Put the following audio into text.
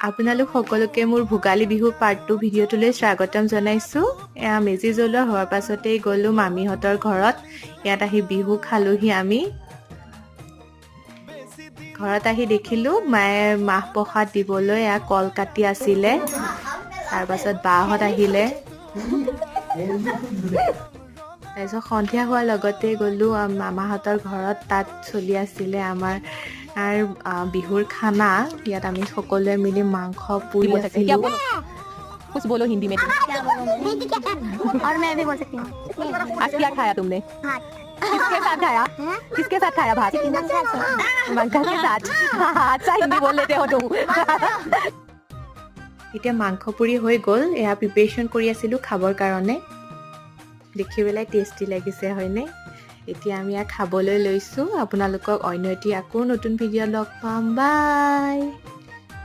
আপোনালোক সকলোকে মোৰ ভোগালী বিহু পাৰ্ট 2 ভিডিঅ'টোলৈ স্বাগতম জনাইছোঁ। এয়া মেজি জ্বলোৱা হোৱাৰ পাছতেই গ'লোঁ মামীহঁতৰ ঘৰত। ইয়াত আহি বিহু খালোঁহি আমি। ঘৰত আহি দেখিলোঁ মায়ে মাহ প্ৰসাদ দিবলৈ এয়া কল কাটি আছিলে। তাৰপাছত বাহঁত আহিলে। তাৰপিছত সন্ধিয়া হোৱাৰ লগতে গ'লোঁ মামাহঁতৰ ঘৰত। তাত চলি আছিলে আমাৰ বিহুৰ খানা। ইয়াত আমি সকলোৱে মিলি মাংস পুৰি আছিলোঁ। कुछ बोलो हिंदी में और मैं भी बोल सकती हूँ। आज क्या खाया तुमने भात किसके साथ खाया किसके साथ खाया भात मंगल के साथ अच्छा हिंदी बोल लेते हो तुम এতিয়া মাংস পুৰি হৈ গ'ল। এয়া প্ৰিপেৰেশ্যন কৰি আছিলোঁ খাবৰ কাৰণে। দেখি পেলাই টেষ্টি লাগিছে হয়নে? এতিয়া আমি ইয়াক খাবলৈ লৈছোঁ। আপোনালোকক অন্য এটি আকৌ নতুন ভিডিঅ' লগ পাম। বাই।